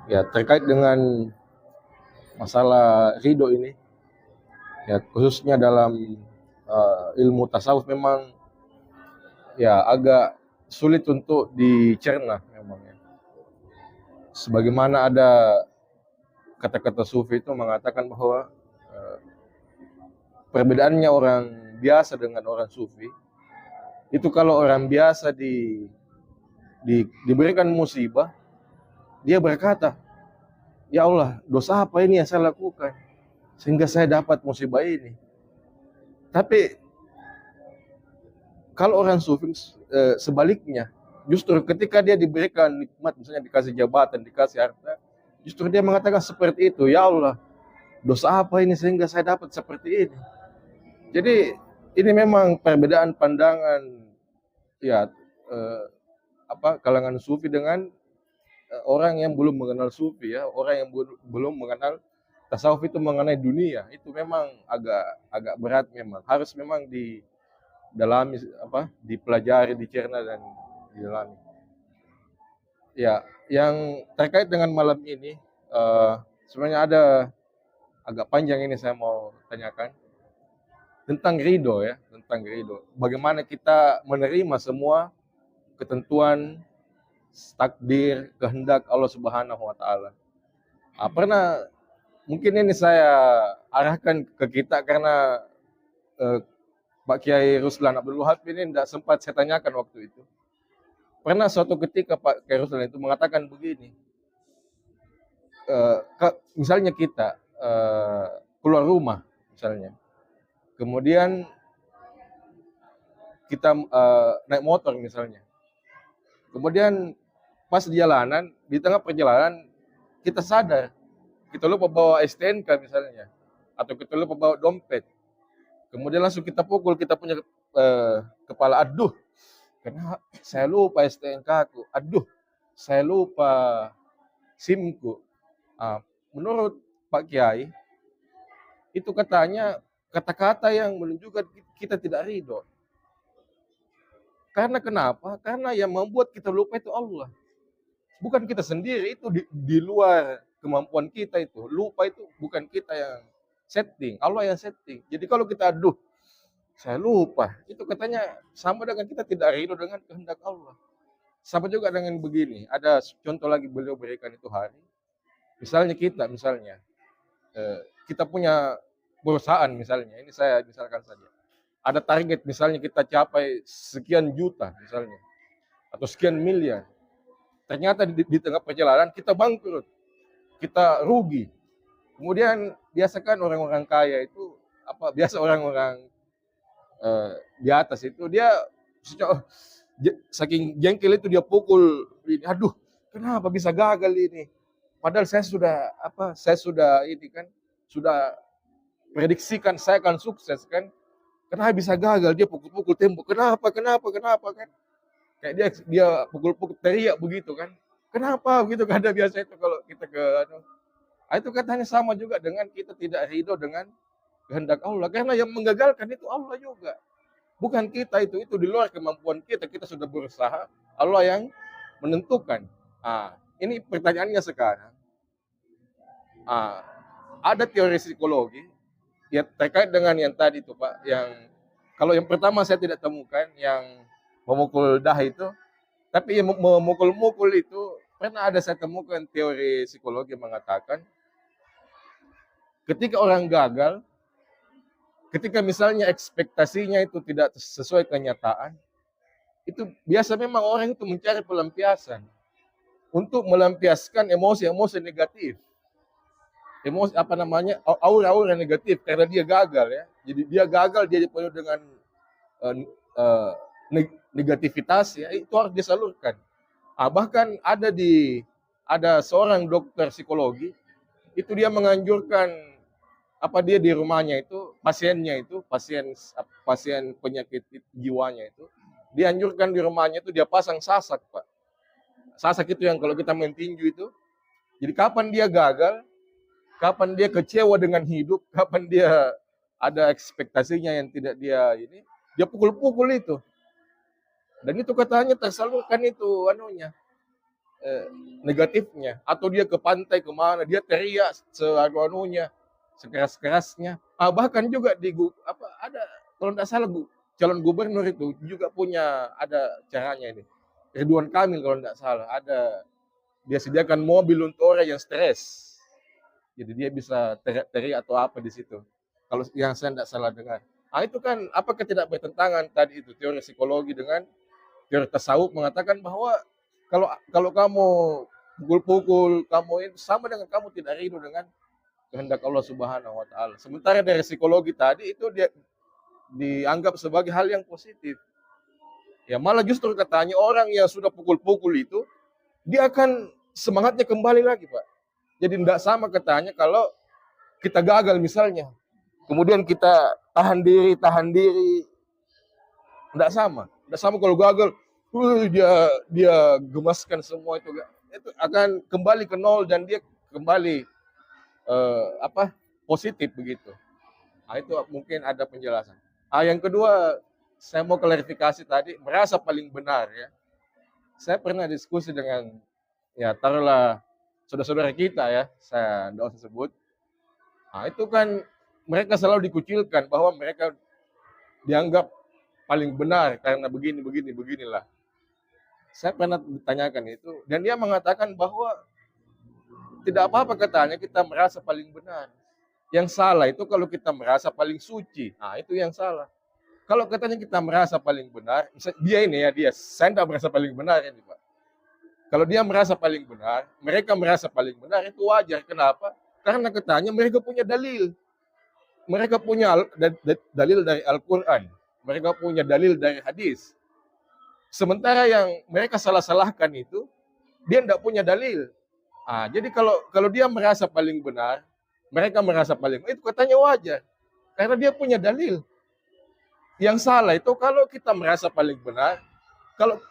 Ya, terkait dengan masalah ridho ini, ya khususnya dalam ilmu tasawuf memang ya agak sulit untuk dicerna memang ya. Sebagaimana ada kata-kata sufi itu mengatakan bahwa eh, perbedaannya orang biasa dengan orang sufi itu kalau orang biasa diberikan musibah, dia berkata, ya Allah, dosa apa ini yang saya lakukan sehingga saya dapat musibah ini. Tapi kalau orang sufi sebaliknya, justru ketika dia diberikan nikmat, misalnya dikasih jabatan, dikasih harta, justru dia mengatakan seperti itu, ya Allah, dosa apa ini sehingga saya dapat seperti ini. Jadi ini memang perbedaan pandangan ya kalangan sufi dengan orang yang belum mengenal sufi ya, orang yang belum mengenal tasawuf itu mengenai dunia, itu memang agak agak berat memang. Harus memang didalami dipelajari, dicerna dan didalami. Ya, yang terkait dengan malam ini sebenarnya ada agak panjang ini saya mau tanyakan tentang ridho ya, tentang ridho. Bagaimana kita menerima semua ketentuan takdir kehendak Allah Subhanahu wa taala. Pernah mungkin ini saya arahkan ke kita karena eh, Pak Kiai Ruslan Abdul Wahab ini tidak sempat saya tanyakan waktu itu. Pernah suatu ketika Pak Kiai Ruslan itu mengatakan begini, misalnya kita keluar rumah misalnya, kemudian kita naik motor misalnya, kemudian pas di jalanan, di tengah perjalanan kita sadar kita lupa bawa STNK misalnya, atau kita lupa bawa dompet, kemudian langsung kita pukul kita punya kepala, aduh, karena saya lupa STNK aku, aduh, saya lupa SIM-ku. Menurut Pak Kiai, itu katanya kata-kata yang menunjukkan kita tidak ridho. Karena kenapa? Karena yang membuat kita lupa itu Allah. Bukan kita sendiri, itu di luar kemampuan kita itu. Lupa itu bukan kita yang setting, Allah yang setting. Jadi kalau kita aduh, saya lupa, itu katanya sama dengan kita tidak ridho dengan kehendak Allah. Sama juga dengan begini, ada contoh lagi beliau berikan itu hari. Misalnya kita punya perusahaan misalnya, ini saya misalkan saja. Ada target misalnya kita capai sekian juta misalnya, atau sekian miliar. Ternyata di tengah perjalanan kita bangkrut, kita rugi. Kemudian biasakan orang-orang kaya itu biasa orang-orang di atas itu dia saking jengkel itu dia pukul ini, aduh, kenapa bisa gagal ini? Padahal saya sudah ini kan, sudah prediksikan saya akan sukses kan. Kenapa bisa gagal? Dia pukul-pukul tembok. Kenapa kan? Kayak dia pukul-pukul teriak begitu kan. Kenapa begitu? Kan ada biasa itu kalau kita ke itu katanya sama juga dengan kita tidak ridho dengan kehendak Allah. Karena yang menggagalkan itu Allah juga. Bukan kita, itu di luar kemampuan kita. Kita sudah berusaha, Allah yang menentukan. Ini pertanyaannya sekarang. Ada teori psikologi ya terkait dengan yang tadi itu Pak, yang kalau yang pertama saya tidak temukan yang memukul dah itu, tapi yang memukul-mukul itu pernah ada saya temukan teori psikologi mengatakan ketika orang gagal, ketika misalnya ekspektasinya itu tidak sesuai kenyataan, itu biasa memang orang itu mencari pelampiasan untuk melampiaskan emosi-emosi negatif. Emosi aura-aura negatif karena dia gagal ya. Jadi dia gagal, dia penuh dengan uh, negativitas ya, itu harus disalurkan. Bahkan ada seorang dokter psikologi itu dia menganjurkan dia di rumahnya itu pasien penyakit jiwanya itu dianjurkan di rumahnya itu dia pasang sasak Pak. Sasak itu yang kalau kita main tinju itu. Jadi kapan dia gagal, kapan dia kecewa dengan hidup, kapan dia ada ekspektasinya yang tidak dia pukul-pukul itu. Dan itu katanya tersalurkan itu negatifnya, atau dia ke pantai kemana, dia teriak sekeras-kerasnya. Bahkan juga ada, kalau tidak salah calon gubernur itu juga punya, ada caranya ini. Ridwan Kamil kalau tidak salah, dia sediakan mobil untuk orang yang stres. Jadi dia bisa teriak-teriak atau apa di situ. Kalau yang saya tidak salah dengar. Itu kan apakah tidak bertentangan tadi itu teori psikologi dengan teori tasawuf mengatakan bahwa kalau kamu pukul-pukul, kamu itu sama dengan kamu tidak ridho dengan kehendak Allah Subhanahu wa taala. Sementara dari psikologi tadi itu dia dianggap sebagai hal yang positif. Ya malah justru katanya orang yang sudah pukul-pukul itu dia akan semangatnya kembali lagi, Pak. Jadi tidak sama katanya kalau kita gagal misalnya. Kemudian kita tahan diri. Tidak sama kalau gagal, dia gemaskan semua itu akan kembali ke nol dan dia kembali positif begitu. Itu mungkin ada penjelasan. Yang kedua, saya mau klarifikasi tadi, merasa paling benar ya. Saya pernah diskusi dengan taruhlah saudara-saudara kita ya, saya tidak usah sebut. Itu kan mereka selalu dikucilkan bahwa mereka dianggap paling benar karena beginilah. Saya pernah ditanyakan itu dan dia mengatakan bahwa tidak apa-apa katanya kita merasa paling benar. Yang salah itu kalau kita merasa paling suci. Itu yang salah. Kalau katanya kita merasa paling benar, saya tidak merasa paling benar ini, Pak. Kalau dia merasa paling benar, mereka merasa paling benar, itu wajar. Kenapa? Karena katanya mereka punya dalil. Mereka punya dalil dari Al-Quran. Mereka punya dalil dari hadis. Sementara yang mereka salah-salahkan itu, dia tidak punya dalil. Jadi kalau dia merasa paling benar, mereka merasa paling benar, itu katanya wajar. Karena dia punya dalil. Yang salah itu kalau kita merasa paling benar,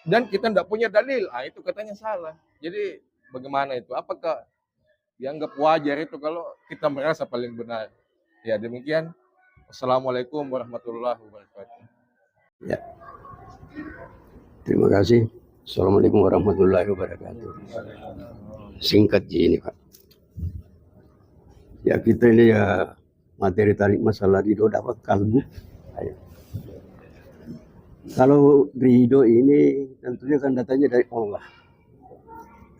dan kita tidak punya dalil, itu katanya salah. Jadi bagaimana itu? Apakah dianggap wajar itu kalau kita merasa paling benar? Ya demikian. Assalamualaikum warahmatullahi wabarakatuh. Ya. Terima kasih. Assalamualaikum warahmatullahi wabarakatuh. Singkat ini, Pak. Ya kita ini ya materi tadi masalah ridho dapat kalbu. Ayo. Kalau ridho ini tentunya kan datanya dari Allah.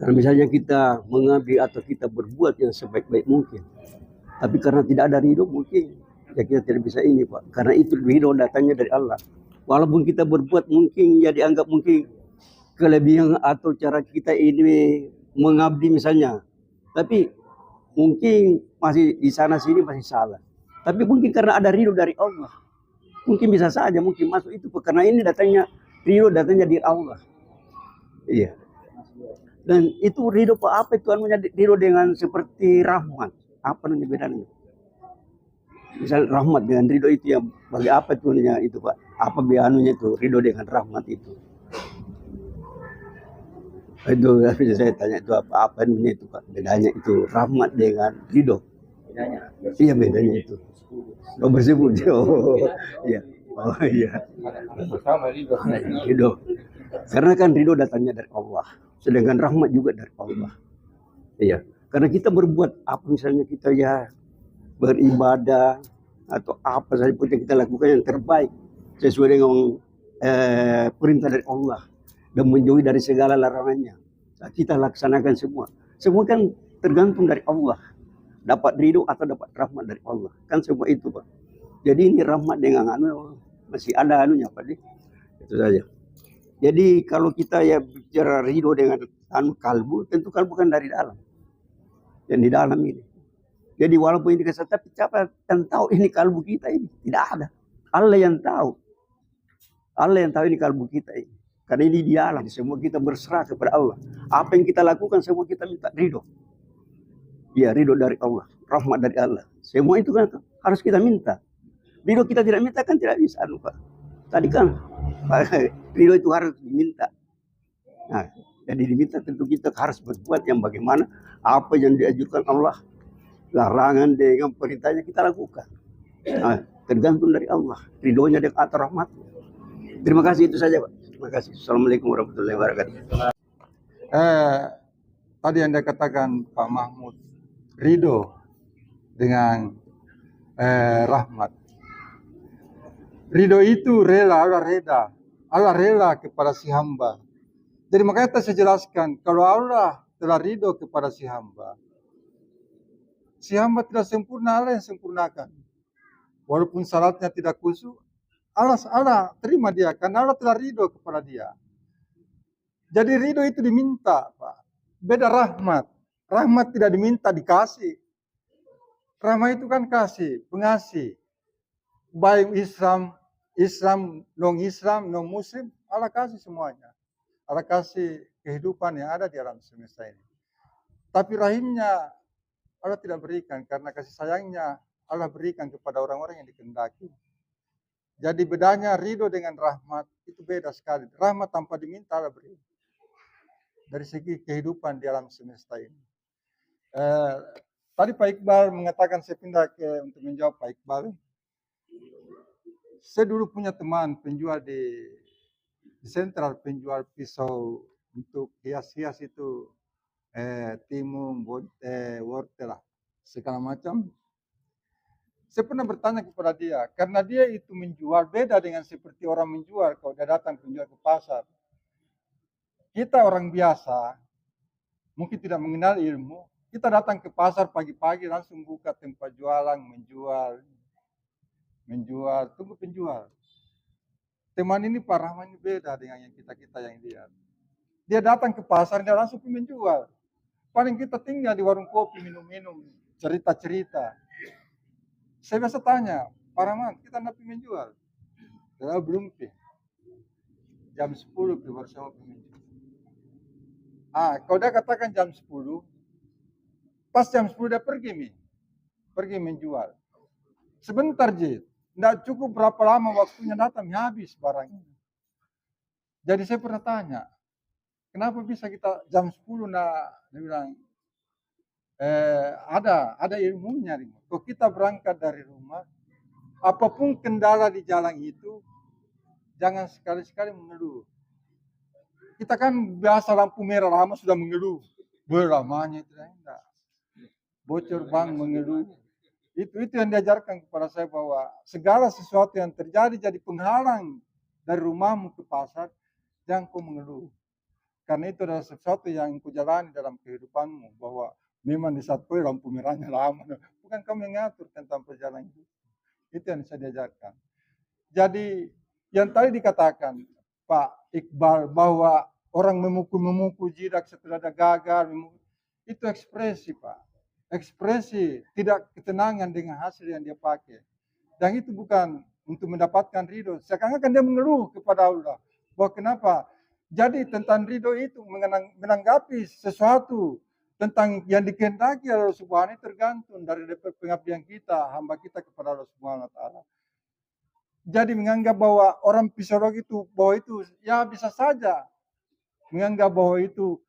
Karena misalnya kita mengabdi atau kita berbuat yang sebaik-baik mungkin, tapi karena tidak ada ridho mungkin ya kita tidak bisa ini, Pak. Karena itu ridho datangnya dari Allah. Walaupun kita berbuat mungkin ya dianggap mungkin kelebihan atau cara kita ini mengabdi misalnya, tapi mungkin masih di sana sini masih salah. Tapi mungkin karena ada ridho dari Allah, mungkin bisa saja mungkin masuk itu, karena ini ridho datangnya dari Allah. Iya. Dan itu ridho apa itu ridho dengan seperti rahmat. Apa namanya bedanya? Misal rahmat dengan ridho itu yang bagi apa itu Pak? Apa bianunya itu ridho dengan rahmat itu? Itu bisa saya tanya itu apa namanya itu Pak? Bedanya itu rahmat dengan ridho. Bedanya? Iya bedanya itu. Bersebut. Iya. Iya. Bersama ridho. Karena kan ridho datangnya dari Allah. Sedangkan rahmat juga dari Allah. Iya. Karena kita berbuat apa misalnya kita beribadah atau apa saja pun yang kita lakukan yang terbaik sesuai dengan perintah dari Allah dan menjauhi dari segala larangannya. Kita laksanakan semua kan tergantung dari Allah, dapat ridho atau dapat rahmat dari Allah, kan semua itu Pak. Jadi ini rahmat dengan masih ada Pak, itu saja. Jadi kalau kita bicara ridho dengan kalbu, tentu kalbu kan dari dalam, yang di dalam ini. Jadi walaupun ini kesalahan, tapi siapa yang tahu ini kalbu kita ini? Tidak ada. Allah yang tahu. Allah yang tahu ini kalbu kita ini. Karena ini di dalam, semua kita berserah kepada Allah. Apa yang kita lakukan, semua kita minta ridho. Ya, ridho dari Allah, rahmat dari Allah. Semua itu kan harus kita minta. Ridho kita tidak minta kan tidak bisa, Pak. Tadi kan, ridho itu harus diminta. Nah, jadi diminta tentu kita harus berbuat yang bagaimana, apa yang diajukan Allah. Larangan dengan perintahnya kita lakukan. Tergantung dari Allah, ridhonya dan atau rahmatnya. Terima kasih itu saja Pak. Terima kasih. Assalamualaikum warahmatullahi wabarakatuh. tadi yang dikatakan Pak Mahmud, ridho dengan rahmat. Ridho itu rela, Allah rela kepada si hamba. Jadi makanya saya jelaskan, kalau Allah telah ridho kepada si hamba tidak sempurna, Allah yang sempurnakan. Walaupun syaratnya tidak khusyuk, Allah terima dia, karena Allah telah ridho kepada dia. Jadi ridho itu diminta, Pak. Beda rahmat. Rahmat tidak diminta, dikasih. Rahmat itu kan kasih, pengasih. Baik Islam, non-Islam, non-Muslim, Allah kasih semuanya. Allah kasih kehidupan yang ada di alam semesta ini. Tapi rahimnya Allah tidak berikan, karena kasih sayangnya Allah berikan kepada orang-orang yang dikehendaki. Jadi bedanya ridho dengan rahmat itu beda sekali. Rahmat tanpa diminta Allah beri. Dari segi kehidupan di alam semesta ini. Tadi Pak Iqbal mengatakan, saya pindah untuk menjawab Pak Iqbal. Saya dulu punya teman penjual di sentral, penjual pisau untuk hias-hias itu, timun, wortel lah, segala macam. Saya pernah bertanya kepada dia, karena dia itu menjual beda dengan seperti orang menjual kalau dia datang penjual ke pasar. Kita orang biasa, mungkin tidak mengenal ilmu, kita datang ke pasar pagi-pagi langsung buka tempat jualan, menjual, tunggu penjual. Teman ini Pak Rahman ini beda dengan yang kita yang lihat. Dia datang ke pasar, dia langsung menjual. Paling kita tinggal di warung kopi, minum-minum, cerita-cerita. Saya biasa tanya, Pak Rahman, kita nanti menjual. Dia belum pi. Jam 10 baru saya menjual. Kalau dia katakan jam 10, pas jam 10 dia pergi menjual. Sebentar, Jit. Tidak cukup berapa lama waktunya datang, habis barangnya. Jadi saya pernah tanya, kenapa bisa kita jam 10 dia bilang, ada ilmunya. Kalau kita berangkat dari rumah, apapun kendala di jalan itu, jangan sekali-sekali mengeluh. Kita kan biasa lampu merah lama sudah mengeluh. Beramanya itu enggak. Bocor bank mengeluh. Itu yang diajarkan kepada saya, bahwa segala sesuatu yang terjadi jadi penghalang dari rumahmu ke pasar, jangan kau mengeluh. Karena itu adalah sesuatu yang kau jalani dalam kehidupanmu, bahwa memang di saat kau lampu merahnya lama, bukan kamu yang mengatur tentang perjalanan itu. Itu yang saya diajarkan. Jadi yang tadi dikatakan Pak Iqbal, bahwa orang memukul jidat setelah ada gagal, itu ekspresi, Pak. Ekspresi tidak ketenangan dengan hasil yang dia pakai. Dan itu bukan untuk mendapatkan ridho. Seakan-akan dia mengeluh kepada Allah. Bahwa kenapa? Jadi tentang ridho itu menanggapi sesuatu tentang yang dikehendaki Allah Subhanahu wa ta'ala, tergantung dari pengabdian kita, hamba kita kepada Allah Subhanahu wa ta'ala. Jadi menganggap bahwa orang psikologi itu, bahwa itu ya bisa saja menganggap bahwa itu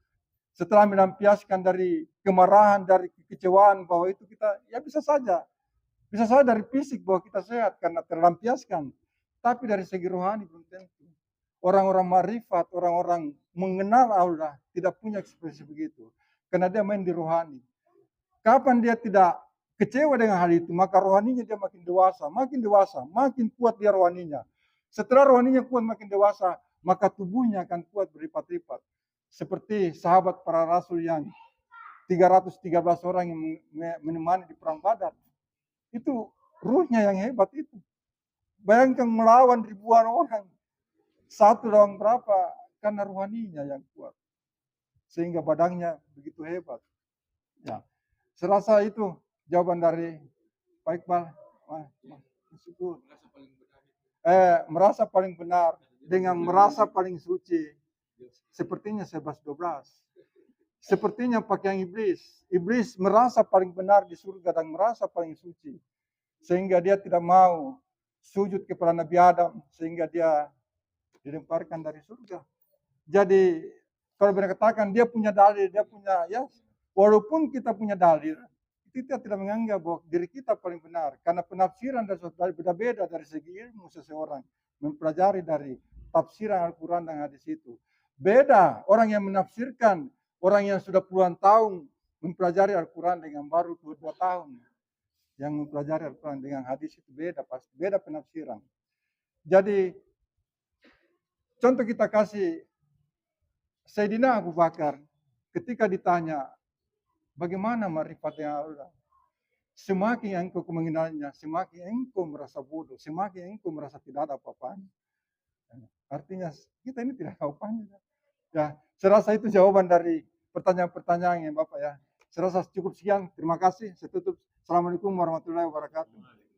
setelah melampiaskan dari kemarahan, dari kekecewaan, bahwa itu kita ya bisa saja dari fisik bahwa kita sehat karena terlampiaskan, tapi dari segi rohani belum tentu. Orang-orang marifat, orang-orang mengenal Allah tidak punya ekspresi begitu, karena dia main di rohani. Kapan dia tidak kecewa dengan hal itu, maka rohaninya dia makin dewasa, makin kuat dia rohaninya. Setelah rohaninya kuat makin dewasa, maka tubuhnya akan kuat berlipat-lipat. Seperti sahabat para rasul yang 313 orang yang menemani di perang Badar. Itu ruhnya yang hebat itu. Bayangkan melawan ribuan orang. Satu lawan berapa? Karena rohaninya yang kuat. Sehingga badannya begitu hebat. Ya. Serasa itu jawaban dari Pak Iqbal. Merasa paling benar dengan merasa paling suci. Sepertinya 11-12. Sepertinya pakaian iblis. Iblis merasa paling benar di surga dan merasa paling suci. Sehingga dia tidak mau sujud kepada Nabi Adam. Sehingga dia dilemparkan dari surga. Jadi kalau benar katakan dia punya dalil, dia punya ya. Walaupun kita punya dalil, kita tidak menganggap bahwa diri kita paling benar. Karena penafsiran dan sesuatu berbeda dari segi ilmu seseorang. Mempelajari dari tafsiran Al-Quran dan hadis itu. Beda orang yang menafsirkan orang yang sudah puluhan tahun mempelajari Al-Quran dengan baru 2 tahun. Yang mempelajari Al-Quran dengan hadis itu beda, pasti beda penafsiran. Jadi contoh kita kasih Sayyidina Abu Bakar ketika ditanya bagaimana ma'rifat dengan Allah. Semakin engkau mengenalnya, semakin engkau merasa bodoh, semakin engkau merasa tidak ada apa-apanya. Artinya kita ini tidak ada apa-apanya. Ya, saya rasa itu jawaban dari pertanyaan-pertanyaan ya Bapak ya. Saya rasa cukup sekian. Terima kasih. Saya tutup. Assalamualaikum warahmatullahi wabarakatuh.